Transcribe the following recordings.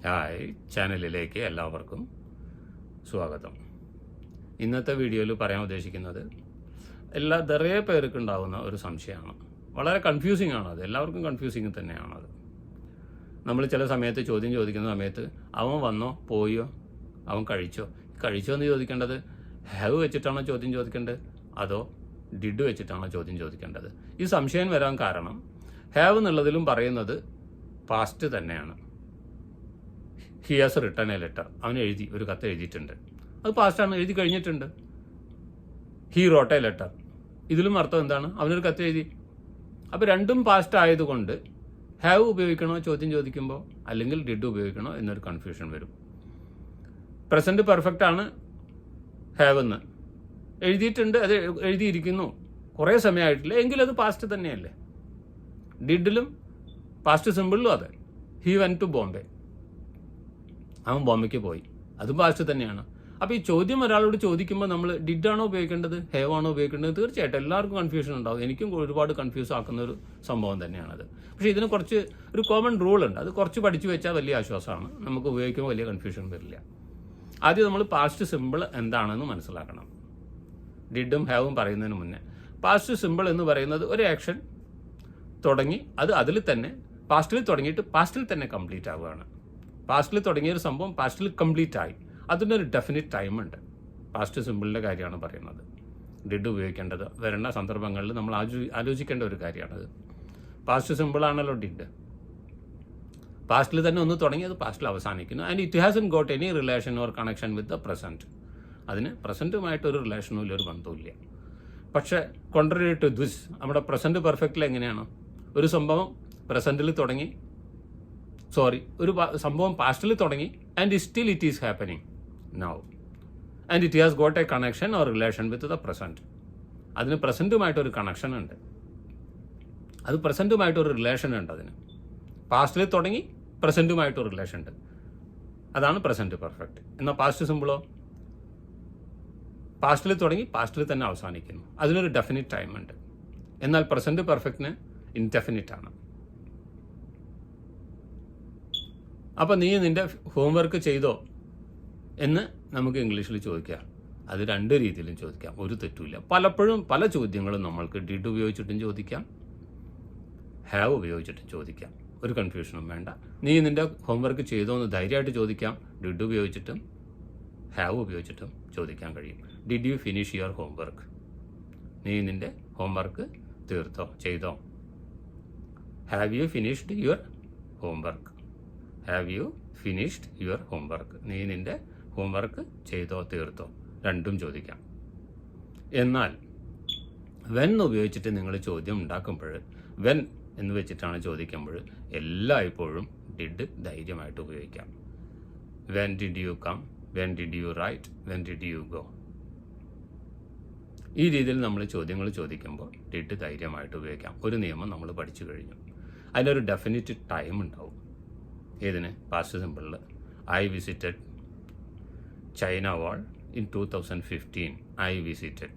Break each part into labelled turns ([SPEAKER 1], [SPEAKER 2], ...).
[SPEAKER 1] Hi, ചാനലിലേക്ക് എല്ലാവർക്കും സ്വാഗതം. ഇന്നത്തെ വീഡിയോയിൽ പറയാൻ ഉദ്ദേശിക്കുന്നത് നിറയെ പേർക്ക് ഉണ്ടാകുന്ന ഒരു സംശയമാണ്. വളരെ കൺഫ്യൂസിങ് ആണത്, എല്ലാവർക്കും കൺഫ്യൂസിങ് തന്നെയാണത്. നമ്മൾ ചില സമയത്ത് ചോദ്യം ചോദിക്കുന്ന സമയത്ത് അവൻ വന്നോ പോയോ, അവൻ കഴിച്ചോ എന്ന് ചോദിക്കേണ്ടത് ഹാവ് വെച്ചിട്ടാണോ ചോദ്യം ചോദിക്കേണ്ടത്, അതോ ഡിഡ് വെച്ചിട്ടാണോ ചോദ്യം ചോദിക്കേണ്ടത്? ഈ സംശയം വരാൻ കാരണം ഹാവ് എന്നുള്ളതിലും പറയുന്നത് പാസ്റ്റ് തന്നെയാണ്. He has written A letter, അവൻ ഒരു കത്ത് എഴുതിയിട്ടുണ്ട്, അത് പാസ്റ്റാണ്, എഴുതി കഴിഞ്ഞിട്ടുണ്ട്. ഹി റോട്ട് എ ലെറ്റർ, ഇതിലും അർത്ഥം എന്താണ്? അവനൊരു കത്ത് എഴുതി. അപ്പോൾ രണ്ടും പാസ്റ്റ് ആയതുകൊണ്ട് ഹാവ് ഉപയോഗിക്കണോ ചോദ്യം ചോദിക്കുമ്പോൾ, അല്ലെങ്കിൽ ഡിഡ് ഉപയോഗിക്കണോ എന്നൊരു കൺഫ്യൂഷൻ വരും. പ്രസൻറ്റ് പെർഫെക്റ്റ് ആണ് ഹാവ് എന്ന് എഴുതിയിട്ടുണ്ട്, അത് എഴുതിയിരിക്കുന്നു, കുറേ സമയമായിട്ടില്ല, എങ്കിൽ അത് പാസ്റ്റ് തന്നെയല്ലേ. ഡിഡിലും പാസ്റ്റ് സിമ്പിളിലും അതെ. ഹി വെൻ ടു ബോംബെ, അവൻ ബോംബെക്ക് പോയി, അതും പാസ്റ്റ് തന്നെയാണ്. അപ്പോൾ ഈ ചോദ്യം ഒരാളോട് ചോദിക്കുമ്പോൾ നമ്മൾ ഡിഡാണോ ഉപയോഗിക്കേണ്ടത് ഹാവ് ആണോ ഉപയോഗിക്കേണ്ടത്? തീർച്ചയായിട്ടും എല്ലാവർക്കും കൺഫ്യൂഷൻ ഉണ്ടാവും, എനിക്കും ഒരുപാട് കൺഫ്യൂസ് ആക്കുന്ന ഒരു സംഭവം തന്നെയാണത്. പക്ഷേ ഇതിന് കുറച്ച് ഒരു കോമൺ റൂൾ ഉണ്ട്, അത് കുറച്ച് പഠിച്ചു വെച്ചാൽ വലിയ ആശ്വാസമാണ്, നമുക്ക് ഉപയോഗിക്കുമ്പോൾ വലിയ കൺഫ്യൂഷൻ വരില്ല. ആദ്യം നമ്മൾ പാസ്റ്റ് സിമ്പിൾ എന്താണെന്ന് മനസ്സിലാക്കണം. ഡിഡും ഹാവും പറയുന്നതിന് മുന്നേ പാസ്റ്റ് സിമ്പിൾ എന്ന് പറയുന്നത് ഒരു ആക്ഷൻ തുടങ്ങി അത് അതിൽ തന്നെ പാസ്റ്റിൽ തുടങ്ങിയിട്ട് പാസ്റ്റിൽ തന്നെ കംപ്ലീറ്റ് ആവുകയാണ്. പാസ്റ്റിൽ തുടങ്ങിയൊരു സംഭവം പാസ്റ്റിൽ കംപ്ലീറ്റ് ആയി, അതിനൊരു ഡെഫിനിറ്റ് ടൈമുണ്ട്. പാസ്റ്റ് സിമ്പിളിൻ്റെ കാര്യമാണ് പറയുന്നത്. ഡിഡ് ഉപയോഗിക്കേണ്ടത് വരേണ്ട സന്ദർഭങ്ങളിൽ നമ്മൾ ആലോചിക്കേണ്ട ഒരു കാര്യമാണത്. Past സിമ്പിളാണല്ലോ did. പാസ്റ്റിൽ തന്നെ ഒന്ന് തുടങ്ങി അത് പാസ്റ്റിൽ അവസാനിക്കുന്നു. And it hasn't got any relation or connection with the present. അതിന് പ്രസൻറ്റുമായിട്ടൊരു റിലേഷനും ഇല്ല, ഒരു ബന്ധവുമില്ല. പക്ഷേ കോൺട്രറി ടു ദിസ്, നമ്മുടെ പ്രസൻറ്റ് പെർഫെക്റ്റിൽ എങ്ങനെയാണ്? ഒരു സംഭവം പ്രസൻറ്റിൽ തുടങ്ങി, ഒരു സംഭവം പാസ്റ്റിൽ തുടങ്ങി, and still it is happening now, and it has got a connection or relation with the present. അതിന് പ്രസൻറ്റുമായിട്ടൊരു കണക്ഷൻ ഉണ്ട്, അത് പ്രസൻറ്റുമായിട്ടൊരു റിലേഷൻ ഉണ്ട്. അതിന് പാസ്റ്റിൽ തുടങ്ങി പ്രസൻറ്റുമായിട്ടൊരു റിലേഷൻ ഉണ്ട്, അതാണ് പ്രസൻറ്റ് പെർഫെക്റ്റ്. എന്നാൽ പാസ്റ്റ് സിമ്പിളോ പാസ്റ്റിൽ തുടങ്ങി പാസ്റ്റിൽ തന്നെ അവസാനിക്കുന്നു, അതിനൊരു ഡെഫിനിറ്റ് ടൈം ഉണ്ട്. എന്നാൽ പ്രസൻറ്റ് പെർഫെക്റ്റിന് ഇൻഡെഫിനിറ്റ് ആണ്. അപ്പോൾ നീ നിൻ്റെ ഹോംവർക്ക് ചെയ്തോ എന്ന് നമുക്ക് ഇംഗ്ലീഷിൽ ചോദിക്കാം. അത് രണ്ട് രീതിയിലും ചോദിക്കാം, ഒരു തെറ്റുമില്ല. പലപ്പോഴും പല ചോദ്യങ്ങളും നമ്മൾക്ക് ഡിഡ് ഉപയോഗിച്ചിട്ടും ചോദിക്കാം, ഹാവ് ഉപയോഗിച്ചിട്ടും ചോദിക്കാം, ഒരു കൺഫ്യൂഷനും വേണ്ട. നീ നിൻ്റെ ഹോംവർക്ക് ചെയ്തോ എന്ന് ധൈര്യമായിട്ട് ചോദിക്കാം, ഡിഡ് ഉപയോഗിച്ചിട്ടും ഹാവ് ഉപയോഗിച്ചിട്ടും ചോദിക്കാൻ കഴിയും. Did you finish your homework, നീ നിൻ്റെ ഹോംവർക്ക് ചെയ്തോ. Have you finished your homework, have you finished your homework, നീ നിൻ്റെ ഹോംവർക്ക് ചെയ്തോ തീർത്തോ, രണ്ടും ചോദിക്കാം. എന്നാൽ വെൻ ഉപയോഗിച്ചിട്ട് നിങ്ങൾ ചോദ്യം ഉണ്ടാക്കുമ്പോൾ, വെൻ എന്ന് വെച്ചിട്ടാണ് ചോദിക്കുമ്പോൾ എല്ലായ്പ്പോഴും ഡിഡ് ധൈര്യമായിട്ട് ഉപയോഗിക്കാം. When did you come, when did you write, when did you go. ഈ രീതിയിൽ നമ്മൾ ചോദ്യങ്ങൾ ചോദിക്കുമ്പോൾ ഡിഡ് ധൈര്യമായിട്ട് ഉപയോഗിക്കാം. ഒരു നിയമം നമ്മൾ പഠിച്ചു കഴിഞ്ഞു, അതിനൊരു ഡെഫിനിറ്റ് ടൈം ഉണ്ടാവും. ഏതിന്? പാസ്റ്റ് സിമ്പിളിൽ. I visited China wall in 2015, I visited.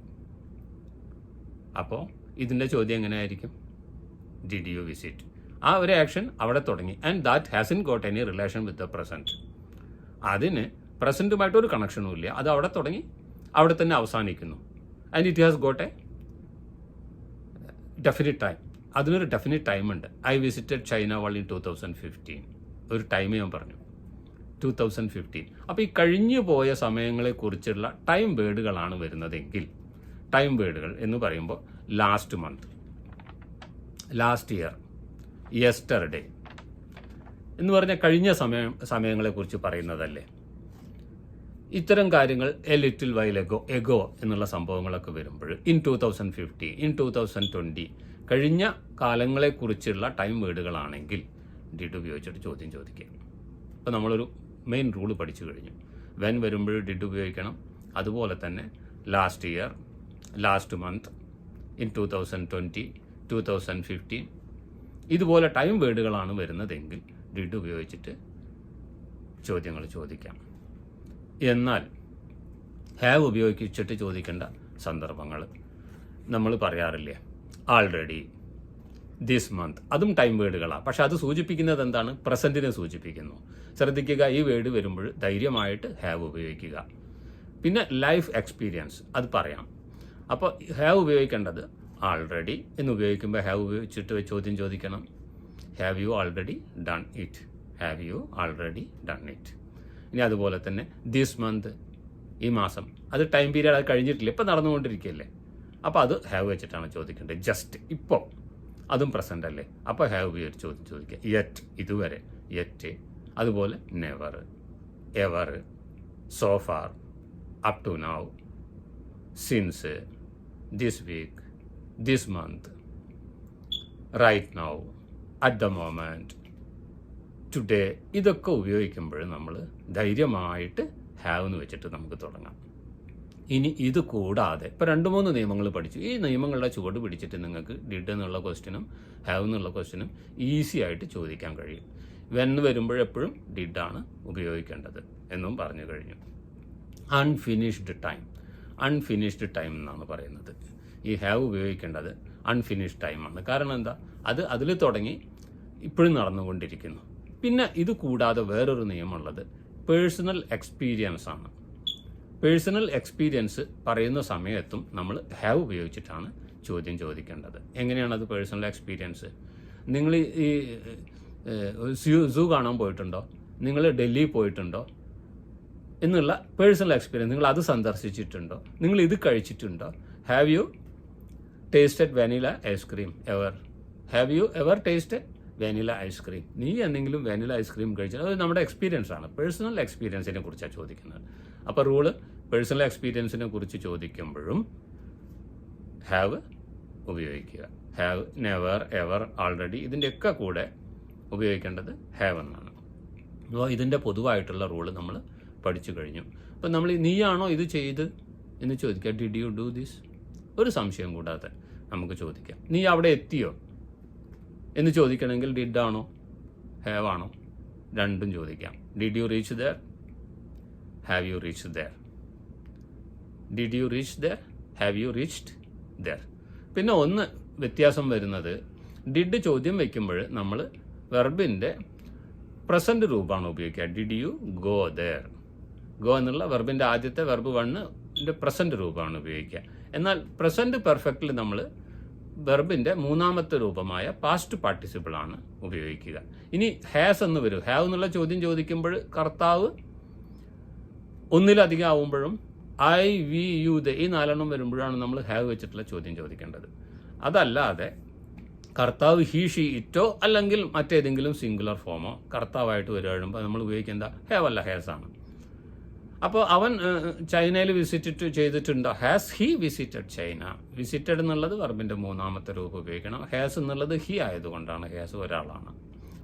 [SPEAKER 1] അപ്പോൾ ഇതിൻ്റെ ചോദ്യം എങ്ങനെയായിരിക്കും? Did you visit? ആ ഒരു ആക്ഷൻ അവിടെ തുടങ്ങി, and that hasn't got any relation with the present. അതിന് പ്രസൻറ്റുമായിട്ടൊരു കണക്ഷനും ഇല്ല, അത് അവിടെ തുടങ്ങി അവിടെ തന്നെ അവസാനിക്കുന്നു. And it has got A definite time, അതിനൊരു ഡെഫിനിറ്റ് ടൈം ഉണ്ട്. I visited China wall in 2015, ഒരു ടൈം ഞാൻ പറഞ്ഞു, 2015. അപ്പോൾ ഈ കഴിഞ്ഞു പോയ സമയങ്ങളെക്കുറിച്ചുള്ള ടൈം വേർഡുകളാണ് വരുന്നതെങ്കിൽ, ടൈം വേർഡുകൾ എന്ന് പറയുമ്പോൾ last month, last year, yesterday എന്ന് പറഞ്ഞ കഴിഞ്ഞ സമയങ്ങളെക്കുറിച്ച് പറയുന്നതല്ലേ. ഇത്തരം കാര്യങ്ങൾ എ ലിറ്റിൽ വൈൽ എഗോ എന്നുള്ള സംഭവങ്ങളൊക്കെ വരുമ്പോൾ ഇൻ 2050, ഇൻ 2020 കഴിഞ്ഞ കാലങ്ങളെക്കുറിച്ചുള്ള ടൈം വേർഡുകളാണെങ്കിൽ ഡിഡ് ഉപയോഗിച്ചിട്ട് ചോദ്യം ചോദിക്കുക. അപ്പോൾ നമ്മളൊരു മെയിൻ റൂൾ പഠിച്ചു കഴിഞ്ഞു. വെൻ വരുമ്പോൾ ഡിഡ് ഉപയോഗിക്കണം, അതുപോലെ തന്നെ last year, last month, in 2020, 2015 ഇതുപോലെ ടൈം വേർഡുകളാണ് വരുന്നതെങ്കിൽ ഡിഡ് ഉപയോഗിച്ചിട്ട് ചോദ്യങ്ങൾ ചോദിക്കാം. എന്നാൽ ഹാവ് ഉപയോഗിച്ചിട്ട് ചോദിക്കേണ്ട സന്ദർഭങ്ങൾ നമ്മൾ പറയാറില്ലേ? ആൾറെഡി, ദിസ് മന്ത്, അതും ടൈം വേർഡുകളാണ്. പക്ഷെ അത് സൂചിപ്പിക്കുന്നത് എന്താണ്? പ്രസൻറ്റിനെ സൂചിപ്പിക്കുന്നു. ശ്രദ്ധിക്കുക, ഈ വേർഡ് വരുമ്പോൾ ധൈര്യമായിട്ട് ഹാവ് ഉപയോഗിക്കുക. പിന്നെ ലൈഫ് എക്സ്പീരിയൻസ്, അത് പറയാം. അപ്പോൾ ഹാവ് ഉപയോഗിക്കേണ്ടത് ആൾറെഡി എന്ന് ഉപയോഗിക്കുമ്പോൾ ഹാവ് ഉപയോഗിച്ചിട്ട് ചോദ്യം ചോദിക്കണം. Have you already done it? Have you already done it? ഇനി അതുപോലെ തന്നെ ദിസ് മന്ത്, ഈ മാസം, അത് ടൈം പീരീഡ് അത് കഴിഞ്ഞിട്ടില്ല, ഇപ്പം നടന്നുകൊണ്ടിരിക്കുകയല്ലേ. അപ്പോൾ അത് ഹാവ് വെച്ചിട്ടാണ് ചോദിക്കേണ്ടത്. ജസ്റ്റ്, ഇപ്പോൾ, അതും പ്രസൻ്റ് അല്ലേ. അപ്പോൾ ഹാവ് ഉപയോഗിച്ച് ചോദ്യം ചോദിക്കുക. യെറ്റ്, ഇതുവരെ, യെറ്റ്. അതുപോലെ never, ever, so far, up to now, since, this week, this month, right now, at the moment, today. ഇതൊക്കെ ഉപയോഗിക്കുമ്പോൾ നമ്മൾ ധൈര്യമായിട്ട് ഹാവ് എന്ന് വെച്ചിട്ട് നമുക്ക് തുടങ്ങാം. ഇനി ഇത് കൂടാതെ ഇപ്പോൾ 2-3 നിയമങ്ങൾ പഠിച്ചു. ഈ നിയമങ്ങളുടെ ചുവട് പിടിച്ചിട്ട് നിങ്ങൾക്ക് ഡിഡ് എന്നുള്ള ക്വസ്റ്റ്യനും ഹാവ് എന്നുള്ള ക്വസ്റ്റ്യനും ഈസി ആയിട്ട് ചോദിക്കാൻ കഴിയും. വെൻ വരുമ്പോഴെപ്പോഴും ഡിഡാണ് ഉപയോഗിക്കേണ്ടത് എന്നും പറഞ്ഞു കഴിഞ്ഞു. അൺഫിനിഷ്ഡ് ടൈം, അൺഫിനിഷ്ഡ് ടൈം എന്നാണ് പറയുന്നത്. ഈ ഹാവ് ഉപയോഗിക്കേണ്ടത് അൺഫിനിഷ്ഡ് ടൈമാണ്. കാരണം എന്താ? അത് അതിൽ തുടങ്ങി ഇപ്പോഴും നടന്നുകൊണ്ടിരിക്കുന്നു. പിന്നെ ഇത് കൂടാതെ വേറൊരു നിയമമുള്ളത് പേഴ്സണൽ എക്സ്പീരിയൻസ് ആണ്. പേഴ്സണൽ എക്സ്പീരിയൻസ് പറയുന്ന സമയത്തും നമ്മൾ ഹാവ് ഉപയോഗിച്ചിട്ടാണ് ചോദ്യം ചോദിക്കേണ്ടത്. എങ്ങനെയാണത് പേഴ്സണൽ എക്സ്പീരിയൻസ്? നിങ്ങൾ ഈ സൂ കാണാൻ പോയിട്ടുണ്ടോ? നിങ്ങൾ ഡൽഹി പോയിട്ടുണ്ടോ? എന്നുള്ള പേഴ്സണൽ എക്സ്പീരിയൻസ്, നിങ്ങൾ അത് സന്ദർശിച്ചിട്ടുണ്ടോ? നിങ്ങൾ ഇത് കഴിച്ചിട്ടുണ്ടോ? Have you tasted vanilla ice cream ever? Have you ever tasted vanilla ice cream? നീ എന്തെങ്കിലും വാനില ഐസ്ക്രീം കഴിച്ചാൽ അത് നമ്മുടെ എക്സ്പീരിയൻസ് ആണ്. പേഴ്സണൽ എക്സ്പീരിയൻസിനെ കുറിച്ചാണ് ചോദിക്കുന്നത്. അപ്പോൾ റൂള്, പേഴ്സണൽ എക്സ്പീരിയൻസിനെ കുറിച്ച് ചോദിക്കുമ്പോഴും ഹാവ് ഉപയോഗിക്കുക. ഹാവ്, നെവർ, എവർ, ആൾറെഡി, ഇതിൻ്റെയൊക്കെ കൂടെ ഉപയോഗിക്കേണ്ടത് ഹാവ് എന്നാണ്. അപ്പോൾ ഇതിൻ്റെ പൊതുവായിട്ടുള്ള റൂള് നമ്മൾ പഠിച്ചു കഴിഞ്ഞു. അപ്പം നമ്മൾ നീയാണോ ഇത് ചെയ്ത് എന്ന് ചോദിക്കുക. Did you do this? ഒരു സംശയം കൂടാതെ നമുക്ക് ചോദിക്കാം. നീ അവിടെ എത്തിയോ എന്ന് ചോദിക്കണമെങ്കിൽ ഡിഡാണോ ഹാവ് ആണോ? രണ്ടും ചോദിക്കാം. Did you reach there? Have you reach there? Did you reach there? Have you reached there? പിന്നെ ഒന്ന് വ്യത്യാസം വരുന്നത്, ഡിഡ് ചോദ്യം വയ്ക്കുമ്പോൾ നമ്മൾ വെർബിൻ്റെ പ്രസൻറ്റ് രൂപമാണ് ഉപയോഗിക്കുക. Did you go there? Go എന്നുള്ള വെർബിൻ്റെ ആദ്യത്തെ വെർബ് 1ൻ്റെ പ്രസൻറ്റ് രൂപമാണ് ഉപയോഗിക്കുക. എന്നാൽ പ്രസൻറ്റ് പെർഫെക്റ്റിൽ നമ്മൾ വെർബിൻ്റെ 3ാമത്തെ രൂപമായ പാസ്റ്റ് പാർട്ടിസിപ്പിളാണ് ഉപയോഗിക്കുക. ഇനി ഹാസ് എന്ന് വരും. ഹാവ് എന്നുള്ള ചോദ്യം ചോദിക്കുമ്പോൾ കർത്താവ് ഒന്നിലധികം ആവുമ്പോഴും ഐ, വി, യു, ദ, ഈ 4 വരുമ്പോഴാണ് നമ്മൾ ഹാവ് വെച്ചിട്ടുള്ള ചോദ്യം ചോദിക്കേണ്ടത്. അതല്ലാതെ കർത്താവ് ഹി, ഷീ, ഇറ്റോ അല്ലെങ്കിൽ മറ്റേതെങ്കിലും സിംഗുലർ ഫോമോ കർത്താവായിട്ട് വരുമ്പോൾ നമ്മൾ ഉപയോഗിക്കേണ്ട ഹാവ് അല്ല, ഹാസ് ആണ്. അപ്പോൾ അവൻ ചൈനയിൽ വിസിറ്റ് ചെയ്തിട്ടുണ്ടോ? Has he visited China? Visited എന്നുള്ളത് വെർബിൻ്റെ 3ാമത്തെ രൂപം ഉപയോഗിക്കണം. ഹാസ് എന്നുള്ളത് ഹി ആയതുകൊണ്ടാണ്. ഹാസ് ഒരാളാണ്.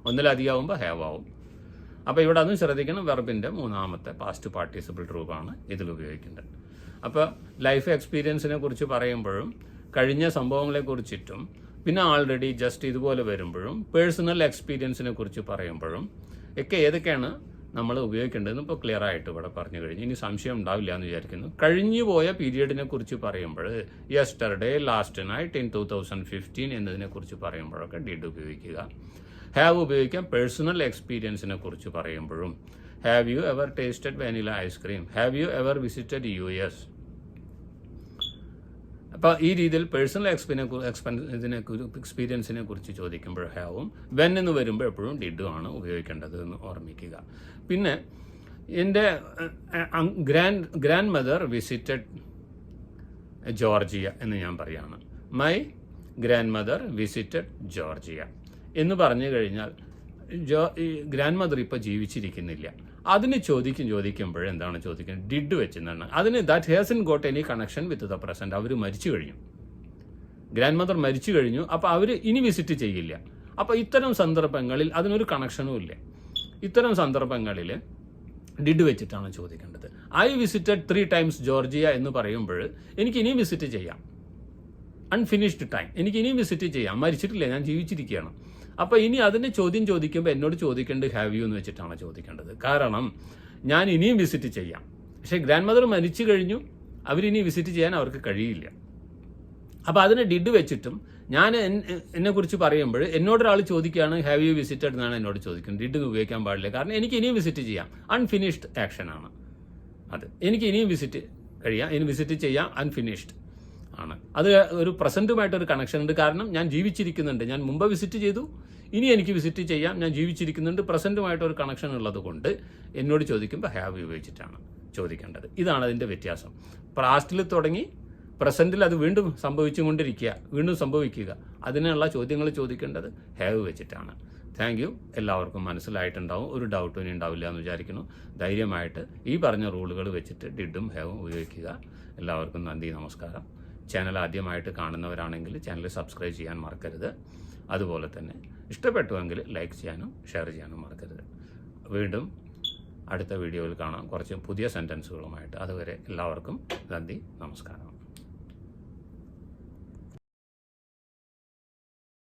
[SPEAKER 1] ഒന്നിലധികം ആവുമ്പോൾ ഹാവ് ആവും. അപ്പോൾ ഇവിടെ അതും ശ്രദ്ധിക്കണം. വെർബിൻ്റെ 3ാമത്തെ പാസ്റ്റ് പാർട്ടിസിപ്പിൾ രൂപമാണ് ഇതിൽ ഉപയോഗിക്കേണ്ടത്. അപ്പോൾ ലൈഫ് എക്സ്പീരിയൻസിനെ കുറിച്ച് പറയുമ്പോഴും കഴിഞ്ഞ സംഭവങ്ങളെ കുറിച്ചിട്ടും പിന്നെ ആൾറെഡി, ജസ്റ്റ് ഇതുപോലെ വരുമ്പോഴും പേഴ്സണൽ എക്സ്പീരിയൻസിനെ കുറിച്ച് പറയുമ്പോഴും ഒക്കെ ഏതൊക്കെയാണ് നമ്മൾ ഉപയോഗിക്കേണ്ടതെന്ന് ഇപ്പോൾ ക്ലിയർ ആയിട്ട് ഇവിടെ പറഞ്ഞു കഴിഞ്ഞു. ഇനി സംശയം ഉണ്ടാവില്ല എന്ന് വിചാരിക്കുന്നു. കഴിഞ്ഞു പോയ പീരിയഡിനെ കുറിച്ച് പറയുമ്പോൾ യെസ്റ്റർഡേ, ലാസ്റ്റ് നൈറ്റ്, ഇൻ 2015 എന്നതിനെ കുറിച്ച് പറയുമ്പോഴൊക്കെ ഡിഡ് ഉപയോഗിക്കുക. ഹാവ് ഉപയോഗിക്കാം പേഴ്സണൽ എക്സ്പീരിയൻസിനെ കുറിച്ച് പറയുമ്പോഴും. Have you ever tasted vanilla ice cream? Have you ever visited US? അപ്പോൾ ഈ രീതിയിൽ പേഴ്സണൽ എക്സ്പീരിയൻസിനെ കുറിച്ച് ചോദിക്കുമ്പോൾ ഹാവും, വെൻ എന്ന് വരുമ്പോൾ എപ്പോഴും ഡിഡും ആണ് ഉപയോഗിക്കേണ്ടത് എന്ന് ഓർമ്മിക്കുക. പിന്നെ എൻ്റെ ഗ്രാൻഡ് മദർ വിസിറ്റഡ് ജോർജിയ എന്ന് ഞാൻ പറയുകയാണ്. My grand mother visited Georgia എന്ന് പറഞ്ഞു കഴിഞ്ഞാൽ ഗ്രാൻഡ് മദർ ഇപ്പോൾ ജീവിച്ചിരിക്കുന്നില്ല. അതിന് ചോദിക്കുമ്പോൾ എന്താണ് ചോദിക്കുന്നത്? ഡിഡ് വെച്ചെന്നാണ്. അതിന് that hasn't got any connection with the present. അവർ മരിച്ചു കഴിഞ്ഞു, ഗ്രാൻഡ് മദർ മരിച്ചു കഴിഞ്ഞു. അപ്പോൾ അവർ ഇനി വിസിറ്റ് ചെയ്യില്ല. അപ്പോൾ ഇത്തരം സന്ദർഭങ്ങളിൽ അതിനൊരു കണക്ഷനും ഇല്ല. ഇത്തരം സന്ദർഭങ്ങളിൽ ഡിഡ് വെച്ചിട്ടാണ് ചോദിക്കേണ്ടത്. ഐ വിസിറ്റഡ് 3 times ജോർജിയ എന്ന് പറയുമ്പോൾ എനിക്ക് ഇനിയും വിസിറ്റ് ചെയ്യാം. അൺഫിനിഷ്ഡ് ടൈം, എനിക്ക് ഇനിയും വിസിറ്റ് ചെയ്യാം. മരിച്ചിട്ടില്ല, ഞാൻ ജീവിച്ചിരിക്കുകയാണ്. അപ്പോൾ ഇനി അതിന് ചോദ്യം ചോദിക്കുമ്പോൾ എന്നോട് ചോദിക്കേണ്ടത് ഹാവ് യു എന്ന് വെച്ചിട്ടാണ് ചോദിക്കേണ്ടത്. കാരണം ഞാൻ ഇനിയും വിസിറ്റ് ചെയ്യാം. പക്ഷേ ഗ്രാൻഡ് മദർ മരിച്ചു കഴിഞ്ഞു, അവരിനി വിസിറ്റ് ചെയ്യാൻ അവർക്ക് കഴിയില്ല. അപ്പോൾ അതിനെ ഡിഡ് വെച്ചിട്ടും ഞാൻ എന്നെക്കുറിച്ച് പറയുമ്പോൾ എന്നോടൊരാൾ ചോദിക്കുകയാണ് ഹാവ് യു വിസിറ്റഡ് എന്നാണ് എന്നോട് ചോദിക്കുന്നത്. ഡിഡ് ഉപയോഗിക്കാൻ പാടില്ല, കാരണം എനിക്ക് ഇനിയും വിസിറ്റ് ചെയ്യാം. അൺഫിനിഷ്ഡ് ആക്ഷനാണ് അത്. എനിക്ക് ഇനിയും വിസിറ്റ് കഴിയാം, ഇനി വിസിറ്റ് ചെയ്യാം, അൺഫിനിഷ്ഡ് ആണ്. അത് ഒരു പ്രസൻറ്റുമായിട്ടൊരു കണക്ഷൻ ഉണ്ട്. കാരണം ഞാൻ ജീവിച്ചിരിക്കുന്നുണ്ട്, ഞാൻ മുമ്പ് വിസിറ്റ് ചെയ്തു, ഇനി എനിക്ക് വിസിറ്റ് ചെയ്യാം, ഞാൻ ജീവിച്ചിരിക്കുന്നുണ്ട്, പ്രസൻറ്റുമായിട്ടൊരു കണക്ഷൻ ഉള്ളത് കൊണ്ട് എന്നോട് ചോദിക്കുമ്പോൾ ഹാവ് ഉപയോഗിച്ചിട്ടാണ് ചോദിക്കേണ്ടത്. ഇതാണ് അതിൻ്റെ വ്യത്യാസം. പാസ്റ്റിൽ തുടങ്ങി പ്രസൻറ്റിൽ അത് വീണ്ടും സംഭവിച്ചുകൊണ്ടിരിക്കുക, വീണ്ടും സംഭവിക്കുക. അതിനുള്ള ചോദ്യങ്ങൾ ചോദിക്കേണ്ടത് ഹാവ് വെച്ചിട്ടാണ്. Thank you. എല്ലാവർക്കും മനസ്സിലായിട്ടുണ്ടാവും, ഒരു ഡൗട്ടും ഇനി ഉണ്ടാവില്ല എന്ന് വിചാരിക്കുന്നു. ധൈര്യമായിട്ട് ഈ പറഞ്ഞ റൂളുകൾ വെച്ചിട്ട് ഡിഡും ഹാവും ഉപയോഗിക്കുക. എല്ലാവർക്കും നന്ദി, നമസ്കാരം. ചാനൽ ആദ്യമായിട്ട് കാണുന്നവരാണെങ്കിൽ ചാനൽ സബ്സ്ക്രൈബ് ചെയ്യാൻ മറക്കരുത്. അതുപോലെ തന്നെ ഇഷ്ടപ്പെട്ടുവെങ്കിൽ ലൈക്ക് ചെയ്യാനും ഷെയർ ചെയ്യാനും മറക്കരുത്. വീണ്ടും അടുത്ത വീഡിയോയിൽ കാണാം, കുറച്ച് പുതിയ സെൻറ്റൻസുകളുമായിട്ട്. അതുവരെ എല്ലാവർക്കും നന്ദി, നമസ്കാരം.